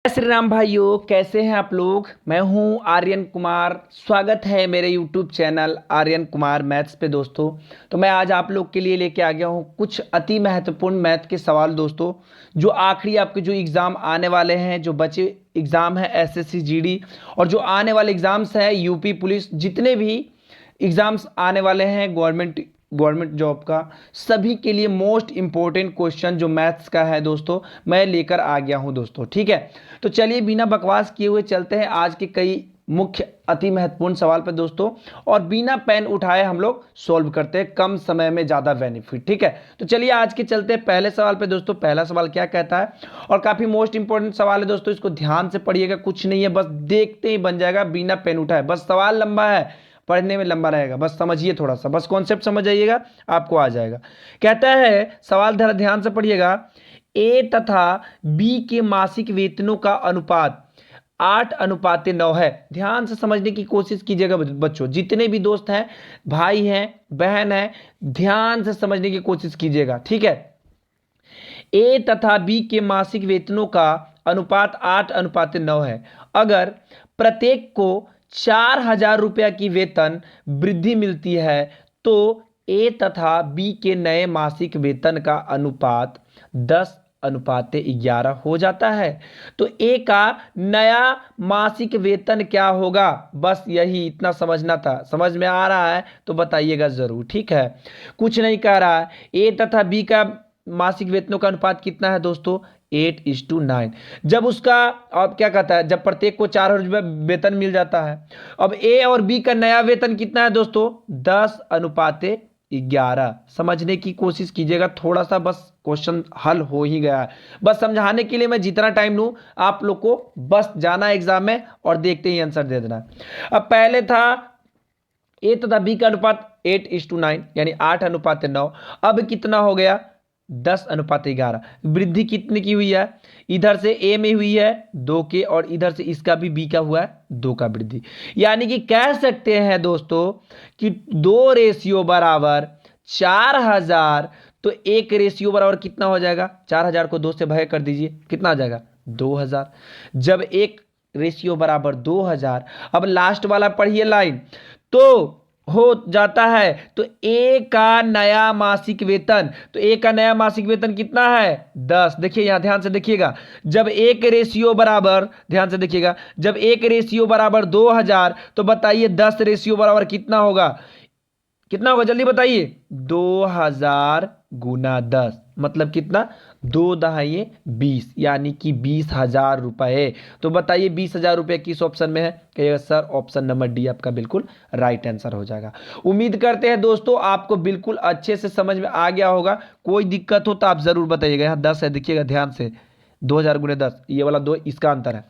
श्री राम भाइयों, कैसे हैं आप लोग। मैं हूं आर्यन कुमार। स्वागत है मेरे YouTube channel Aryan Kumar maths पे दोस्तों। तो मैं आज आप लोग के लिए लेके आ गया हूं कुछ अति महत्वपूर्ण मैथ के सवाल दोस्तों, जो आखिरी आपके जो एग्ज़ाम आने वाले हैं, जो बचे एग्ज़ाम है एसएससी जीडी और जो आने वाले एग्ज़ाम्स है यूपी पुलिस, जितने भी एग्ज़ाम्स आने वाले हैं गवर्नमेंट जॉब का, सभी के लिए मोस्ट इंपॉर्टेंट क्वेश्चन जो मैथ्स का है दोस्तों, मैं लेकर आ गया हूं दोस्तों। ठीक है, तो चलिए बिना बकवास किए हुए चलते हैं आज के कई मुख्य अति महत्वपूर्ण सवाल पर दोस्तों, और बिना पेन उठाए हम लोग सॉल्व करते हैं, कम समय में ज़्यादा बेनिफिट। ठीक है, तो चलिए आज के चलते हैं पहले सवाल पे दोस्तों। पहला सवाल क्या कहता है, और काफ़ी मोस्ट इंपॉर्टेंट सवाल है दोस्तों, इसको ध्यान से पढ़िएगा, कुछ नहीं है, बस देखते ही बन जाएगा बिना पेन उठाए। बस सवाल लंबा है, पढ़ने में लंबा रहेगा, बस समझिए थोड़ा सा, बस कॉन्सेप्ट समझ जाइएगा, आपको आ जाएगा। कहता है सवाल जरा ध्यान से पढ़िएगा, ए तथा बी के मासिक वेतनों का अनुपात 8:9 है। ध्यान से समझने की कोशिश कीजिएगा बच्चों, जितने भी दोस्त हैं, भाई हैं, बहन हैं, ध्यान से समझने की कोशिश कीजिएगा। ठीक है, ए तथा बी के मासिक वेतनों का अनुपात 8:9 है। अगर प्रत्येक को 4,000 रुपया की वेतन वृद्धि मिलती है तो ए तथा बी के नए मासिक वेतन का अनुपात 10:11 हो जाता है। तो ए का नया मासिक वेतन क्या होगा, बस यही इतना समझना था। समझ में आ रहा है तो बताइएगा जरूर। ठीक है, कुछ नहीं कह रहा है। ए तथा बी का मासिक वेतनों का अनुपात कितना है दोस्तों, 8:9। जब उसका, अब क्या कहता है, जब प्रत्येक को 4,000 रुपये वेतन मिल जाता है, अब ए और बी का नया वेतन कितना है दोस्तों, 10:11। समझने की कोशिश कीजिएगा थोड़ा सा, बस क्वेश्चन हल हो ही गया है। बस समझाने के लिए मैं जितना टाइम लूं, आप लोग को बस जाना एग्जाम में और देखते ही आंसर दे देना। अब पहले था ए तथा बी का अनुपात 8:9 यानी 8:9। अब कितना हो गया, 10:11। वृद्धि कितने की हुई है, इधर से ए में हुई है 2 के, और इधर से इसका भी बी का हुआ है 2 का वृद्धि। यानी कि कह सकते हैं दोस्तों कि 2 रेशियो बराबर 4,000, तो 1 रेशियो बराबर कितना हो जाएगा, 4,000 को 2 से भाग कर दीजिए, कितना आ जाएगा 2,000। जब 1 रेशियो बराबर 2,000, अब लास्ट वाला पढ़िए लाइन, तो हो जाता है तो ए का नया मासिक वेतन, तो ए का नया मासिक वेतन कितना है 10। देखिए यहां ध्यान से देखिएगा, जब 1 रेशियो बराबर, ध्यान से देखिएगा, जब 1 रेशियो बराबर 2,000, तो बताइए 10 रेशियो बराबर कितना होगा, कितना होगा जल्दी बताइए, 2,000 गुना 10 मतलब कितना, 2×2 यानी कि 20,000 रुपए। तो बताइए 20,000 रुपए किस ऑप्शन में है, कहिएगा सर ऑप्शन नंबर डी आपका बिल्कुल राइट आंसर हो जाएगा। उम्मीद करते हैं दोस्तों आपको बिल्कुल अच्छे से समझ में आ गया होगा। कोई दिक्कत हो तो आप जरूर बताइएगा। यहाँ 10 है, देखिएगा ध्यान से, 2,000 गुने 10, ये वाला 2 इसका अंतर है।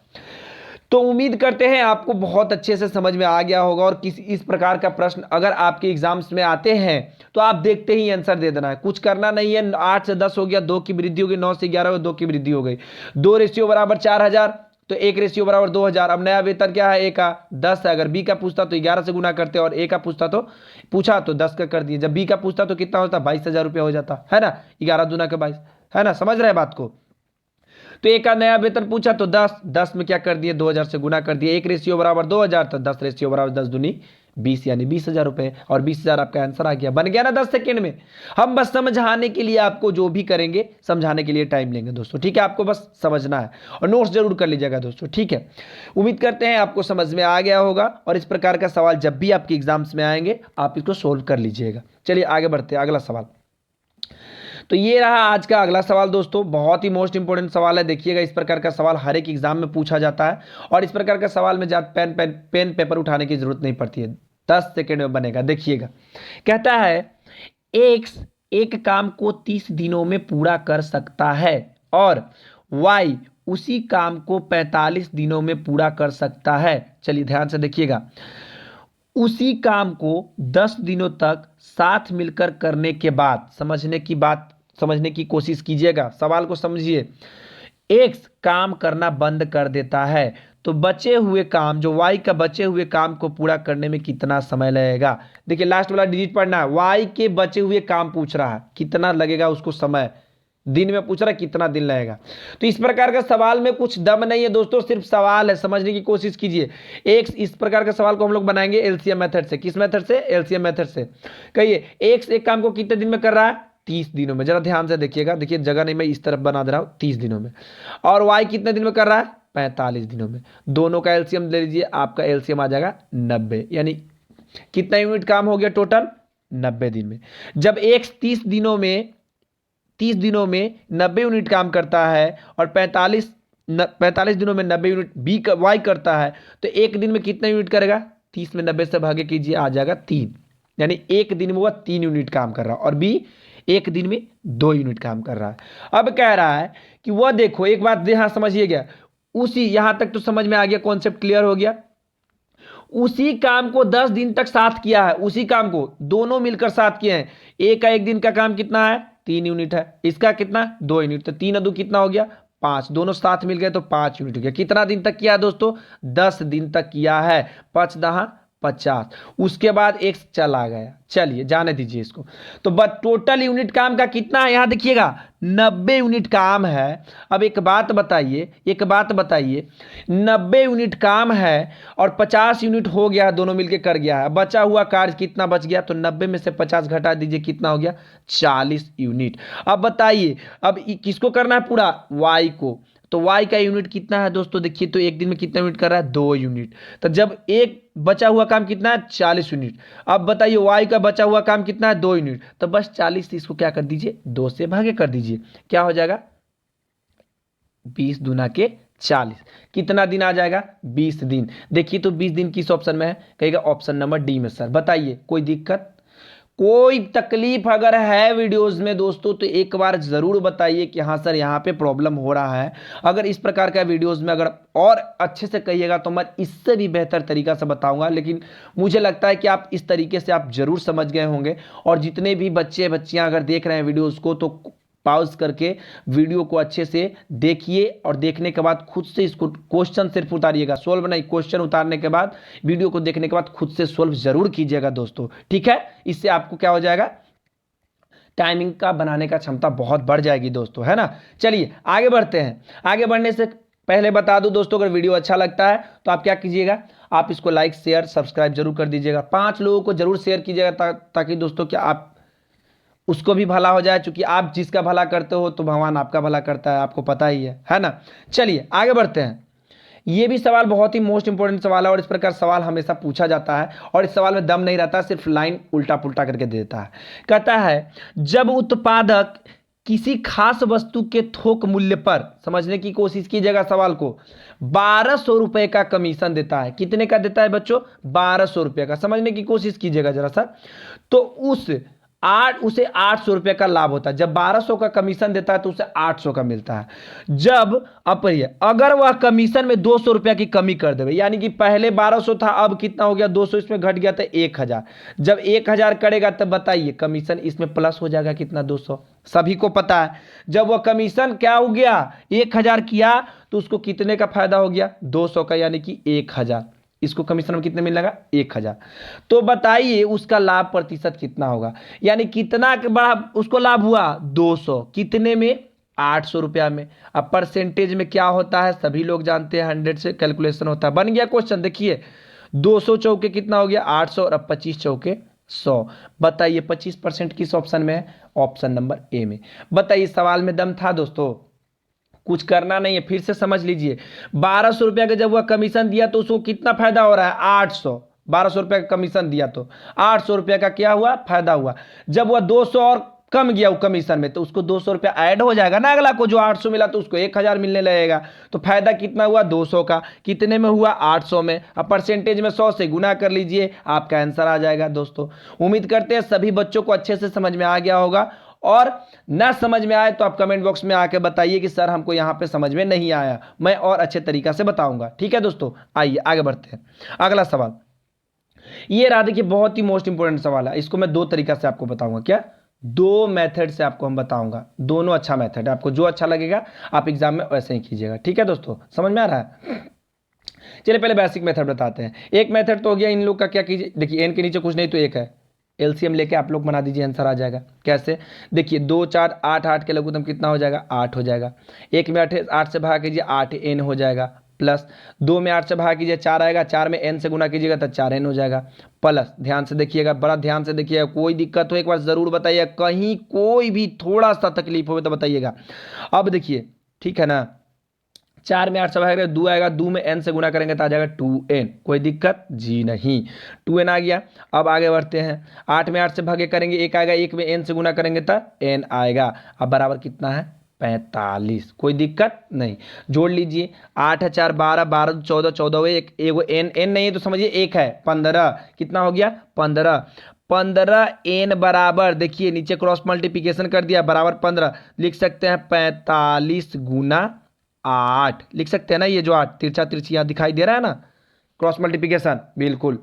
तो उम्मीद करते हैं आपको बहुत अच्छे से समझ में आ गया होगा, और किसी इस प्रकार का प्रश्न अगर आपके एग्जाम्स में आते हैं तो आप देखते ही आंसर दे देना है, कुछ करना नहीं है। 8 से 10 हो गया, 2 की वृद्धि हो गई, 9 से 11 हो गया, 2 की वृद्धि हो गई, 2 रेशियो बराबर 4,000, तो 1 रेशियो बराबर 2,000। अब नया वेतन क्या है, ए का 10 है। अगर बी का पूछता तो 11 से गुना करते, और ए का पूछा तो 10 का कर दिए। जब बी का पूछता तो कितना होता, 22,000 रुपया हो जाता है ना, 11 दूना के 22, है ना, समझ रहे बात को। तो एक का नया वेतन पूछा तो 10 में क्या कर दिए, 2,000 से गुना कर दिए। 1 रेशियो बराबर 2,000, तो 10 रेशियो बराबर 10 दूनी 20 यानी 20,000 रुपए, और 20,000 आपका आंसर आ गया, बन गया ना 10 सेकेंड में। हम बस समझाने के लिए आपको जो भी करेंगे, समझाने के लिए टाइम लेंगे दोस्तों। ठीक है, आपको बस समझना है, और नोट्स जरूर कर लीजिएगा दोस्तों। ठीक है, उम्मीद करते हैं आपको समझ में आ गया होगा, और इस प्रकार का सवाल जब भी आपके एग्जाम्स में आएंगे आप इसको सोल्व कर लीजिएगा। चलिए आगे बढ़ते हैं, अगला सवाल। तो ये रहा आज का अगला सवाल दोस्तों, बहुत ही मोस्ट इंपोर्टेंट सवाल है। देखिएगा, इस प्रकार का सवाल हर एक एग्जाम में पूछा जाता है, और इस प्रकार का सवाल में ज्यादा पेन पेपर उठाने की जरूरत नहीं पड़ती है, 10 सेकेंड में बनेगा। देखिएगा, कहता है एक्स एक काम को 30 दिनों में पूरा कर सकता है, और वाई उसी काम को 45 दिनों में पूरा कर सकता है। चलिए ध्यान से देखिएगा, उसी काम को 10 दिनों तक साथ मिलकर करने के बाद, समझने की कोशिश कीजिएगा, सवाल को समझिए। एक्स काम करना बंद कर देता है, तो बचे हुए काम, जो वाई का बचे हुए काम को पूरा करने में कितना समय लगेगा। देखिए लास्ट वाला डिजिट पढ़ना है, वाई के बचे हुए काम पूछ रहा है, कितना लगेगा उसको समय, दिन में पूछ रहा है कितना दिन लगेगा। तो इस प्रकार का सवाल में कुछ दम नहीं है दोस्तों, सिर्फ सवाल है, समझने की कोशिश कीजिए। एक इस प्रकार का सवाल को हम लोग बनाएंगे एलसीएम मेथड से। किस मेथड से? एलसीएम मेथड से। कहिए एक्स एक काम को कितने दिन में कर रहा है? 30 दिनों में। जरा ध्यान से देखिएगा, देखिए जगह नहीं, मैं इस तरफ बना दे रहा हूं, 30 दिनों में। और वाई कितने दिन में कर रहा है? 45 दिनों में। दोनों का एलसीएम ले लीजिए, आपका एलसीएम आ जाएगा 90, यानी कितना यूनिट काम हो गया टोटल? 90 दिन में। जब एक्स 30 दिनों में 90 यूनिट काम करता है और 45 दिनों में 90 यूनिट बी वाई करता है, तो एक दिन में कितना यूनिट करेगा? 30 में 90 से भागे कीजिए, आ जाएगा 3, यानी एक दिन में वह 3 यूनिट काम कर रहा है, और बी एक दिन में 2 यूनिट काम कर रहा है। अब कह रहा है कि वह देखो, एक बात यहां समझिएगा, उसी यहां तक तो समझ में आ गया, कॉन्सेप्ट क्लियर हो गया। उसी काम को 10 दिन तक साथ किया है, उसी काम को दोनों मिलकर साथ किए हैं। एक का एक दिन का काम कितना है? 3 यूनिट है। इसका कितना? 2 यूनिट। तो 3 और 2 कितना हो गया? 5। दोनों साथ मिल गए तो 5 यूनिट हो गया। कितना दिन तक किया दोस्तों? 10 दिन तक किया है। 5 दहा 50। उसके बाद एक चला गया, चलिए जाने दीजिए इसको। तो बस टोटल यूनिट काम का कितना है? यहां देखिएगा 90 यूनिट काम है। अब एक बात बताइए, 90 यूनिट काम है और 50 यूनिट हो गया, दोनों मिलके कर गया है। बचा हुआ कार्य कितना बच गया? तो 90 में से 50 घटा दीजिए, कितना हो गया? 40 यूनिट। अब बताइए, अब किसको करना है? पूरा वाई को। तो y का यूनिट कितना है दोस्तों? देखिए तो एक दिन में कितना यूनिट कर रहा है? 2 यूनिट। तो जब एक बचा हुआ काम कितना है? 40 यूनिट। अब बताइए y का बचा हुआ काम कितना है? 2 यूनिट। तो बस 40 से इसको क्या कर दीजिए? 2 से भागे कर दीजिए, क्या हो जाएगा? 20 दूना के 40। कितना दिन आ जाएगा? 20 दिन। देखिए तो 20 दिन किस ऑप्शन में है? कहेगा ऑप्शन नंबर डी में सर। बताइए कोई दिक्कत, कोई तकलीफ अगर है वीडियोस में दोस्तों तो एक बार जरूर बताइए कि हाँ सर यहाँ पे प्रॉब्लम हो रहा है। अगर इस प्रकार का वीडियोस में अगर और अच्छे से कहिएगा तो मैं इससे भी बेहतर तरीका से बताऊंगा, लेकिन मुझे लगता है कि आप इस तरीके से आप जरूर समझ गए होंगे। और जितने भी बच्चे बच्चियां अगर देख रहे हैं वीडियोस को, तो पॉज करके वीडियो को अच्छे से देखिए और देखने के बाद खुद से इसको क्वेश्चन सिर्फ उतारिएगा, सोल्व नहीं। क्वेश्चन उतारने के बाद वीडियो को देखने के बाद खुद से सोल्व जरूर कीजिएगा दोस्तों, ठीक है? इससे आपको क्या हो जाएगा? टाइमिंग का बनाने का क्षमता बहुत बढ़ जाएगी दोस्तों, है ना? चलिए आगे बढ़ते हैं। आगे बढ़ने से पहले बता दूं दोस्तों, अगर वीडियो अच्छा लगता है तो आप क्या कीजिएगा? आप इसको लाइक शेयर सब्सक्राइब जरूर कर दीजिएगा। 5 लोगों को जरूर शेयर कीजिएगा ताकि दोस्तों क्या आप उसको भी भला हो जाए। चूंकि आप जिसका भला करते हो तो भगवान आपका भला करता है, आपको पता ही है ना? चलिए आगे बढ़ते हैं। ये भी सवाल बहुत ही मोस्ट इंपोर्टेंट सवाल है और इस प्रकार सवाल हमेशा पूछा जाता है और इस सवाल में दम नहीं रहता, सिर्फ लाइन उल्टा पुल्टा करके दे देता है। कहता है जब उत्पादक किसी खास वस्तु के थोक मूल्य पर, समझने की कोशिश कीजिएगा सवाल को, 1200 रुपए का कमीशन देता है। कितने का देता है बच्चों? 1200 रुपए का। समझने की कोशिश कीजिएगा जरा सा। तो उसे 800 रुपये का लाभ होता है। जब 1200 का कमीशन देता है तो उसे 800 का मिलता है। जब अगर वह कमीशन में 200 रुपये की कमी कर देवे, यानी कि पहले 1200 था, अब कितना हो गया? 200 इसमें घट गया तो 1000। जब 1000 करेगा तब बताइए कमीशन इसमें प्लस हो जाएगा कितना? 200। सभी को पता है जब वह कमीशन क्या हो गया? 1000 किया तो उसको कितने का फायदा हो गया? 200 का, यानी कि 1000। इसको कमीशन में कितने मिलेगा? 1000। तो बताइए उसका लाभ प्रतिशत कितना होगा? यानी कितना बड़ा उसको लाभ हुआ? 200। कितने में? 800 रुपया में। अब परसेंटेज में क्या होता है सभी लोग जानते हैं, 100 से कैलकुलेशन होता है। बन गया क्वेश्चन। देखिए 200 चौके कितना हो गया? 800 और अब 25 चौके 100। बताइए 25% किस ऑप्शन में है? ऑप्शन नंबर ए में। बताइए सवाल में दम था दोस्तों, कुछ करना नहीं है, फिर से समझ लीजिए। 1200 रुपया का जब वह कमीशन दिया तो उसको कितना फायदा हो रहा है? 800। 1200 रुपया का कमीशन दिया तो 800 रुपया का क्या हुआ? फायदा हुआ। जब वह 200 और कम गया वो कमीशन में तो उसको 200 रुपया ऐड हो जाएगा ना, अगला को जो 800 मिला तो उसको 1000 मिलने लगेगा। तो फायदा कितना हुआ? 200 का। कितने में हुआ? 800 में। अब परसेंटेज में 100 से गुना कर लीजिए, आपका आंसर आ जाएगा दोस्तों। उम्मीद करते हैं सभी बच्चों को अच्छे से समझ में आ गया होगा, और ना समझ में आए तो आप कमेंट बॉक्स में आके बताइए कि सर हमको यहाँ पे समझ में नहीं आया, मैं और अच्छे तरीका से बताऊंगा। ठीक है दोस्तों, आइए आगे बढ़ते हैं। अगला सवाल ये रहा, देखिए बहुत ही मोस्ट इंपोर्टेंट सवाल है। इसको मैं 2 तरीका से आपको बताऊंगा। क्या? 2 मेथड से आपको हम बताऊंगा। दोनों अच्छा मेथड है, आपको जो अच्छा लगेगा आप एग्जाम में वैसे ही कीजिएगा। ठीक है दोस्तों, समझ में आ रहा है? चलिए पहले बेसिक मेथड बताते हैं। एक मेथड तो हो गया इन लोग का, क्या कीजिए, देखिए एन के नीचे कुछ नहीं तो 1 है, एलसीएम लेके आप लोग बना दीजिए, आंसर आ जाएगा। कैसे? देखिए 2 4 8, 8 के लघुत्तम कितना हो जाएगा? 8 हो जाएगा। 1 में 8 से भाग कीजिए 8 एन हो जाएगा, प्लस 2 में 8 से भाग कीजिए 4 आएगा, 4 में एन से गुना कीजिएगा तो 4 एन हो जाएगा, प्लस ध्यान से देखिएगा, बड़ा ध्यान से देखिएगा, कोई दिक्कत हो एक बार ज़रूर बताइए, कहीं कोई भी थोड़ा सा तकलीफ हो तो बताइएगा। अब देखिए ठीक है ना, 4 में 8 से भाग 2 आएगा, 2 में n से गुना करेंगे तो आ जाएगा 2n, कोई दिक्कत जी नहीं, 2n आ गया। अब आगे बढ़ते हैं, 8 में 8 से भागे करेंगे 1 आएगा, 1 में n से गुना करेंगे तो n आएगा। अब बराबर कितना है? 45, कोई दिक्कत नहीं। जोड़ लीजिए, 8 है 4 12, 12 14, 14 एक एगो n नहीं है तो समझिए 1 है 15, कितना हो गया? 15। 15 n बराबर, देखिए नीचे क्रॉस मल्टीप्लिकेशन कर दिया, बराबर 15, लिख सकते हैं 45 गुना 8, लिख सकते हैं ना, ये जो 8 तिरछा तिरछी यहाँ दिखाई दे रहा है ना, क्रॉस मल्टीप्लिकेशन, बिल्कुल।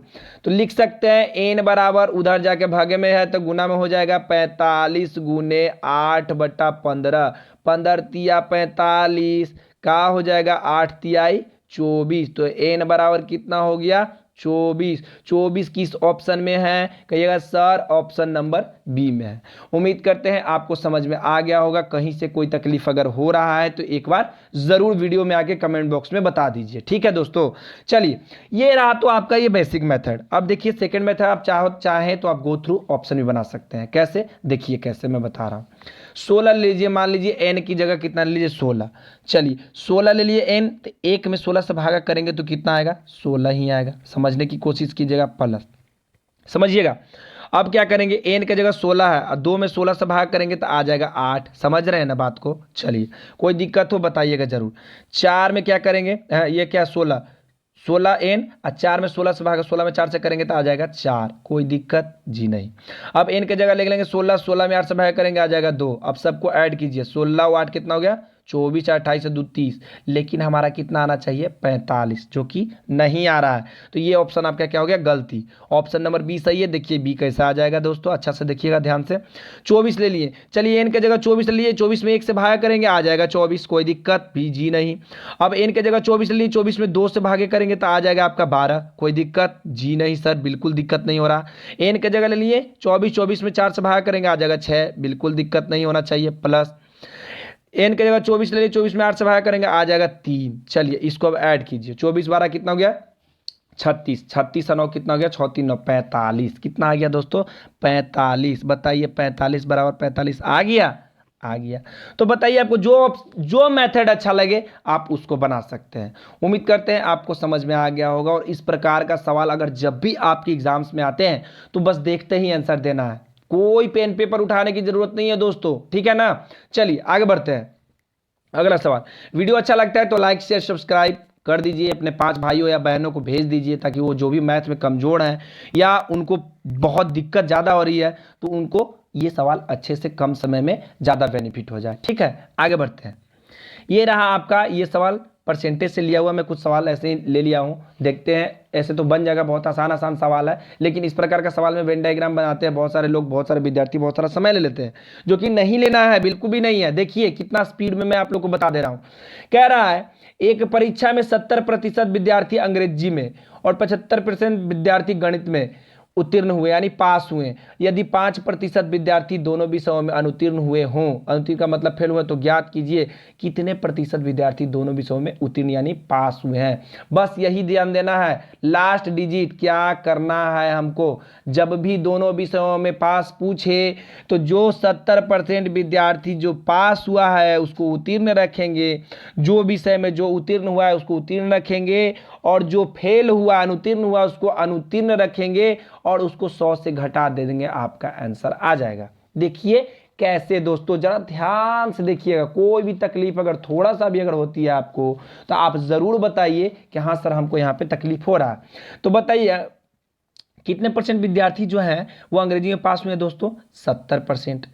तो लिख सकते हैं n बराबर, उधर जाके भागे में है तो गुना में हो जाएगा 45 गुने 8/15, 15 तिया 45, का हो जाएगा 8 तियाई 24, तो n बराबर कितना हो गया? 24। 24 किस ऑप्शन में है? कहिएगा सर ऑप्शन नंबर बी में है। उम्मीद करते हैं आपको समझ में आ गया होगा। कहीं से कोई तकलीफ अगर हो रहा है तो एक बार जरूर वीडियो में आके कमेंट बॉक्स में बता दीजिए, ठीक है दोस्तों। चलिए, ये रहा तो आपका ये बेसिक मेथड। अब देखिए सेकंड मेथड, आप चाहें तो आप गो थ्रू ऑप्शन भी बना सकते हैं। कैसे? देखिए कैसे मैं बता रहा हूँ। 16 लीजिए, मान लीजिए n की जगह कितना ले लीजिए? 16। चलिए 16 ले लिए n, तो 1 में 16 से भागा करेंगे तो कितना आएगा? 16 ही आएगा। समझने की कोशिश कीजिएगा, प्लस समझिएगा। अब क्या करेंगे, n की जगह 16 है और 2 में 16 से भाग करेंगे तो आ जाएगा 8। समझ रहे हैं ना बात को? चलिए, कोई दिक्कत हो बताइएगा जरूर। 4 में क्या करेंगे, ये क्या 16 n और 4 में 16 से भागा, 16 में 4 से करेंगे तो आ जाएगा 4, कोई दिक्कत जी नहीं। अब n की जगह ले लेंगे 16, 16 में 8 से भागा करेंगे आ जाएगा 2। अब सबको ऐड कीजिए, 16 और 8 कितना हो गया? 24, 28 से 2 30, लेकिन हमारा कितना आना चाहिए? 45, जो कि नहीं आ रहा है। तो ये ऑप्शन आपका क्या हो गया? गलती। ऑप्शन नंबर बी सही है। देखिए बी कैसा आ जाएगा दोस्तों, अच्छा से देखिएगा ध्यान से। 24 ले लिए, चलिए एन की जगह 24 ले लिए, 24 में 1 से भागा करेंगे आ जाएगा 24, कोई दिक्कत भी जी नहीं। अब एन की जगह 24 ले लिए, 24 में 2 से भागे करेंगे तो आ जाएगा आपका 12, कोई दिक्कत जी नहीं सर, बिल्कुल दिक्कत नहीं हो रहा। एन की जगह ले लिए 24, 24 में 4 से भागा करेंगे आ जाएगा 6, बिल्कुल दिक्कत नहीं होना चाहिए, प्लस एन की जगह 24 ले लिए, 24 में 8 से भागा करेंगे आ जाएगा 3। चलिए इसको अब ऐड कीजिए, 24 12 कितना हो गया? 36, 36 और 9 कितना हो गया? 6 3 9 45, कितना आ गया दोस्तों? 45। बताइए 45 बराबर 45 आ गया? आ गया। तो बताइए आपको जो मेथड अच्छा लगे आप उसको बना सकते हैं। उम्मीद करते हैं आपको समझ में आ गया होगा। और इस प्रकार का सवाल अगर जब भी आपके एग्जाम्स में आते हैं तो बस देखते ही आंसर देना है, कोई पेन पेपर उठाने की जरूरत नहीं है दोस्तों, ठीक है ना। चलिए आगे बढ़ते हैं। अगला सवाल, वीडियो अच्छा लगता है तो लाइक शेयर सब्सक्राइब कर दीजिए, अपने 5 भाइयों या बहनों को भेज दीजिए, ताकि वो जो भी मैथ में कमज़ोर हैं या उनको बहुत दिक्कत ज़्यादा हो रही है तो उनको ये सवाल अच्छे से कम समय में ज़्यादा बेनिफिट हो जाए, ठीक है। आगे बढ़ते हैं। ये रहा आपका ये सवाल, परसेंटेज से लिया हुआ, मैं कुछ सवाल ऐसे ही ले लिया हूँ, देखते हैं। ऐसे तो बन जाएगा, बहुत आसान सवाल है, लेकिन इस प्रकार का सवाल में वेन डायग्राम बनाते हैं बहुत सारे लोग, बहुत सारे विद्यार्थी बहुत सारा समय ले लेते हैं, जो कि नहीं लेना है, बिल्कुल भी नहीं है। देखिए कितना स्पीड में मैं आप लोग को बता दे रहा हूँ। कह रहा है एक परीक्षा में 70% विद्यार्थी अंग्रेजी में और 75% विद्यार्थी गणित में उत्तीर्ण हुए यानी पास हुए। यदि 5% विद्यार्थी दोनों विषयों में अनुत्तीर्ण हुए हों, अनुत्तीर्ण का मतलब फेल हुए, तो ज्ञात कीजिए कितने प्रतिशत विद्यार्थी दोनों विषयों में उत्तीर्ण यानी पास हुए हैं। बस यही ध्यान देना है, लास्ट डिजिट क्या करना है हमको। जब भी दोनों विषयों में पास पूछे तो जो 70% विद्यार्थी जो पास हुआ है उसको उत्तीर्ण रखेंगे, जो विषय में जो उत्तीर्ण हुआ है उसको उत्तीर्ण रखेंगे, और जो फेल हुआ अनुत्तीर्ण हुआ उसको अनुत्तीर्ण रखेंगे, और उसको 100 से घटा दे देंगे, आपका आंसर आ जाएगा। देखिए कैसे दोस्तों, जरा ध्यान से देखिएगा। कोई भी तकलीफ अगर थोड़ा सा भी अगर होती है आपको तो आप जरूर बताइए कि हाँ सर हमको यहाँ पे तकलीफ हो रहा है। तो बताइए कितने % विद्यार्थी जो हैं वो अंग्रेजी में पास हुए दोस्तों? 70%,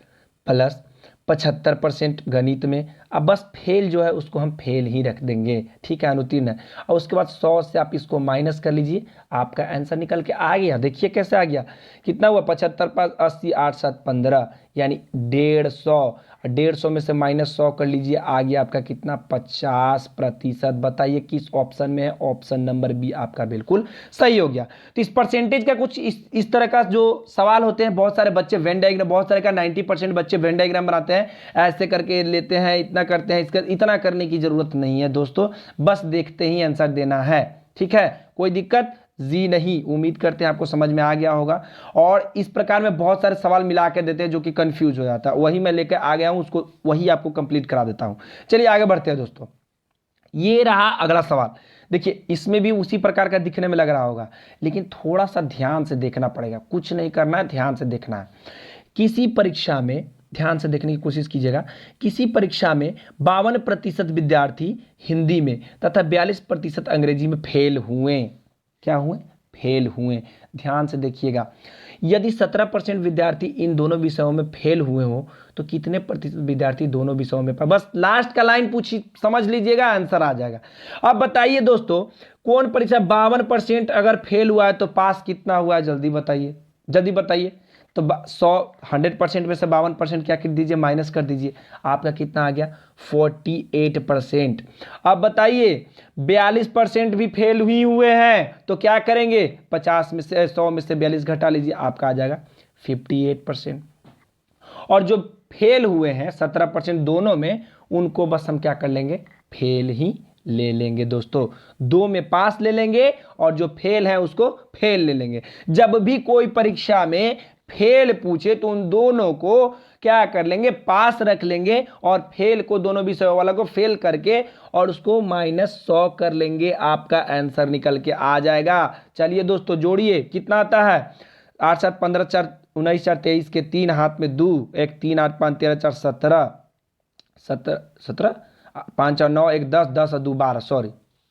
प्लस 75% गणित में। अब बस फेल जो है उसको हम फेल ही रख देंगे, ठीक है, अनुत्तीर्ण है। और उसके बाद 100 से आप इसको माइनस कर लीजिए, आपका आंसर निकल के आ गया। देखिए कैसे आ गया, कितना हुआ, 75 पास 80 8 7 15 यानी 150। 150 में से -100 कर लीजिए, आ गया आपका कितना, 50%। बताइए किस ऑप्शन में है, ऑप्शन नंबर बी आपका बिल्कुल सही हो गया। तो इस परसेंटेज का कुछ इस तरह का जो सवाल होते हैं, बहुत सारे बच्चे वेन डायग्राम, बहुत सारे का 90% बच्चे वेन डायग्राम बनाते हैं, ऐसे करके लेते हैं, इतना करते हैं, इसका इतना करने की जरूरत नहीं है दोस्तों, बस देखते ही आंसर देना है, ठीक है, कोई दिक्कत जी नहीं। उम्मीद करते हैं आपको समझ में आ गया होगा। और इस प्रकार में बहुत सारे सवाल मिला के देते हैं जो कि कंफ्यूज हो जाता है, वही मैं लेकर आ गया हूं, उसको वही आपको कंप्लीट करा देता हूं। चलिए आगे बढ़ते हैं दोस्तों। ये रहा अगला सवाल। देखिए इसमें भी उसी प्रकार का दिखने में लग रहा होगा, लेकिन थोड़ा सा ध्यान से देखना पड़ेगा, कुछ नहीं करना है, ध्यान से देखना है। किसी परीक्षा में ध्यान से देखने की कोशिश कीजिएगा, किसी परीक्षा में 52% विद्यार्थी हिंदी में तथा 42% अंग्रेजी में फेल हुए। क्या हुए, फेल हुए। ध्यान से देखिएगा, यदि 17% विद्यार्थी इन दोनों विषयों में फेल हुए हो तो कितने प्रतिशत विद्यार्थी दोनों विषयों में, बस लास्ट का लाइन पूछी, समझ लीजिएगा, आंसर आ जाएगा। अब बताइए दोस्तों, कौन परीक्षा 52% अगर फेल हुआ है तो पास कितना हुआ है, जल्दी बताइए, जल्दी बताइए। तो 100% में से 52% क्या कर दीजिए, माइनस कर दीजिए, आपका कितना आ गया, 48%। अब बताइए 42% भी फेल ही हुए हैं तो क्या करेंगे, 50 में से 100 में से 42 घटा लीजिए, आपका आ जाएगा 58%। और जो फेल हुए हैं 17% दोनों में, उनको बस हम क्या कर लेंगे, फेल ही ले लेंगे दोस्तों। 2 में पास ले लेंगे और जो फेल है उसको फेल ले लेंगे। जब भी कोई परीक्षा में फेल पूछे तो उन दोनों को क्या कर लेंगे, पास रख लेंगे, और फेल को, दोनों विषय वाला को फेल करके और उसको -100 कर लेंगे, आपका आंसर निकल के आ जाएगा। चलिए दोस्तों जोड़िए, कितना आता है, 8 7 15 4 19 4 23 के 3 हाथ में 2, 1 3 8 5 13 4 17 17 5 और 9 1 10 10 और 2 12, सॉरी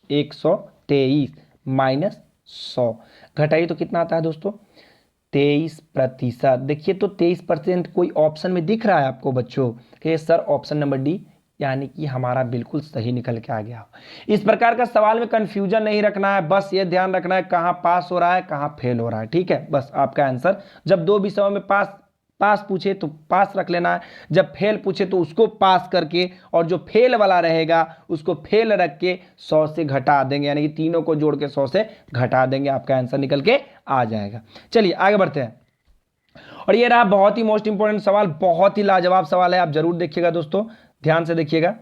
123 -100 घटाइए तो कितना आता है दोस्तों, 23%। देखिए तो 23% कोई ऑप्शन में दिख रहा है आपको बच्चों कि सर ऑप्शन नंबर डी, यानी कि हमारा बिल्कुल सही निकल के आ गया। इस प्रकार का सवाल में कंफ्यूजन नहीं रखना है, बस ये ध्यान रखना है कहाँ पास हो रहा है कहाँ फेल हो रहा है, ठीक है, बस आपका आंसर। जब 2 विषयों में पास पूछे तो पास रख लेना है, जब फेल पूछे तो उसको पास करके, और जो फेल वाला रहेगा उसको फेल रख के 100 से घटा देंगे, यानी कि तीनों को जोड़ के 100 से घटा देंगे, आपका आंसर निकल के आ जाएगा। चलिए आगे बढ़ते हैं। और ये रहा बहुत ही मोस्ट इंपॉर्टेंट सवाल, बहुत ही लाजवाब सवाल है, आप जरूर देखिएगा दोस्तों, ध्यान से देखिएगा।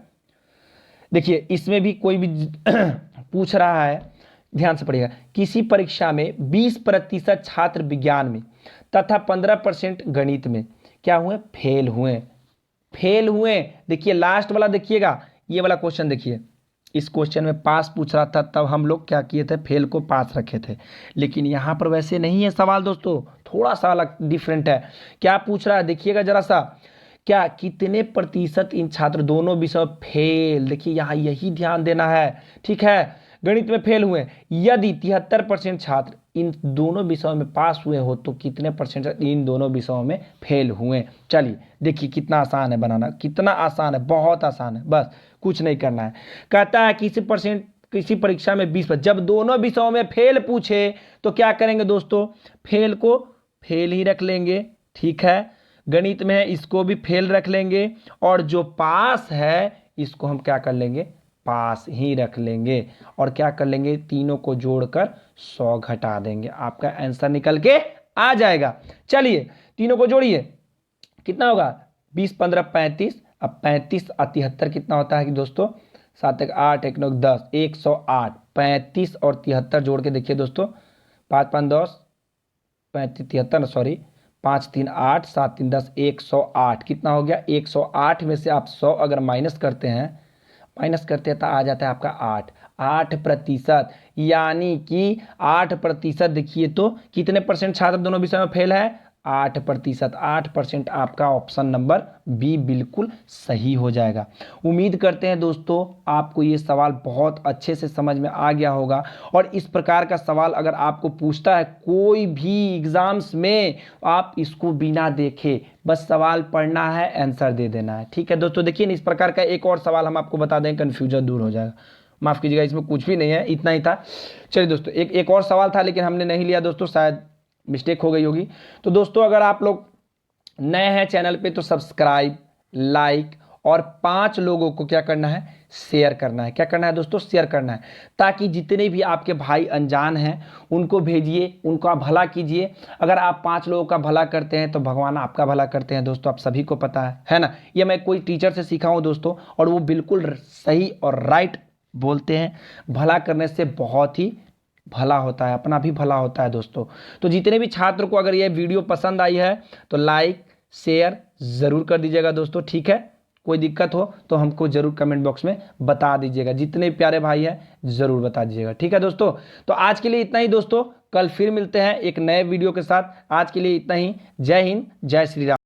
देखिए इसमें भी कोई भी पूछ रहा है, ध्यान से पढ़िएगा। किसी परीक्षा में 20% छात्र विज्ञान में तथा 15% गणित में क्या हुए, फेल हुए। फेल हुए, देखिए लास्ट वाला देखिएगा, ये वाला क्वेश्चन देखिए, इस क्वेश्चन में पास पूछ रहा था तब हम लोग क्या किए थे, फेल को पास रखे थे, लेकिन यहां पर वैसे नहीं है सवाल दोस्तों, थोड़ा सा अलग डिफरेंट है। क्या पूछ रहा है देखिएगा जरा सा, क्या कितने प्रतिशत इन छात्र दोनों विषय फेल, देखिए यहां यही ध्यान देना है, ठीक है, गणित में फेल हुए। यदि 73% छात्र इन दोनों विषयों में पास हुए हो तो कितने परसेंट इन दोनों विषयों में फेल हुए। चलिए देखिए कितना आसान है बनाना, कितना आसान है, बहुत आसान है, बस कुछ नहीं करना है। कहता है किसी परीक्षा में 20%, जब दोनों विषयों में फेल पूछे तो क्या करेंगे दोस्तों, फेल को फेल ही रख लेंगे, ठीक है, गणित में है इसको भी फेल रख लेंगे, और जो पास है इसको हम क्या कर लेंगे, पास ही रख लेंगे, और क्या कर लेंगे, तीनों को जोड़कर 100 घटा देंगे, आपका आंसर निकल के आ जाएगा। चलिए तीनों को जोड़िए, कितना होगा, 20 15 35, अब 35 और 73 कितना होता है कि दोस्तों, 7 1 8 1 9 10 108, 35 और 73 जोड़ के देखिए दोस्तों, 5 5 10 35 73, सॉरी 5 3 8 7 3 10 108 कितना हो गया, 108 में से आप 100 अगर माइनस करते हैं तो आ जाता है आपका 8%, यानी कि 8%। देखिए तो कितने परसेंट छात्र दोनों विषय में फेल है, 8%, 8% आपका ऑप्शन नंबर बी बिल्कुल सही हो जाएगा। उम्मीद करते हैं दोस्तों आपको ये सवाल बहुत अच्छे से समझ में आ गया होगा, और इस प्रकार का सवाल अगर आपको पूछता है कोई भी एग्जाम्स में, आप इसको बिना देखे बस सवाल पढ़ना है, आंसर दे देना है। ठीक है दोस्तों, देखिए इस प्रकार का एक और सवाल हम आपको बता दें, कन्फ्यूजन दूर हो जाएगा। माफ़ कीजिएगा, इसमें कुछ भी नहीं है, इतना ही था। चलिए दोस्तों, एक और सवाल था लेकिन हमने नहीं लिया दोस्तों, शायद मिस्टेक हो गई होगी। तो दोस्तों अगर आप लोग नए हैं चैनल पे तो सब्सक्राइब, लाइक और 5 लोगों को क्या करना है, शेयर करना है। क्या करना है दोस्तों, शेयर करना है, ताकि जितने भी आपके भाई अनजान हैं उनको भेजिए, उनका भला कीजिए। अगर आप 5 लोगों का भला करते हैं तो भगवान आपका भला करते हैं दोस्तों, आप सभी को पता है ना। ये मैं कोई टीचर से सीखा हूँ दोस्तों, और वो बिल्कुल सही और राइट बोलते हैं। भला करने से बहुत ही भला होता है, अपना भी भला होता है दोस्तों। तो जितने भी छात्र को अगर ये वीडियो पसंद आई है तो लाइक शेयर ज़रूर कर दीजिएगा दोस्तों। ठीक है, कोई दिक्कत हो तो हमको ज़रूर कमेंट बॉक्स में बता दीजिएगा, जितने प्यारे भाई हैं ज़रूर बता दीजिएगा। ठीक है दोस्तों, तो आज के लिए इतना ही दोस्तों, कल फिर मिलते हैं एक नए वीडियो के साथ। आज के लिए इतना ही। जय हिंद, जय श्री राम।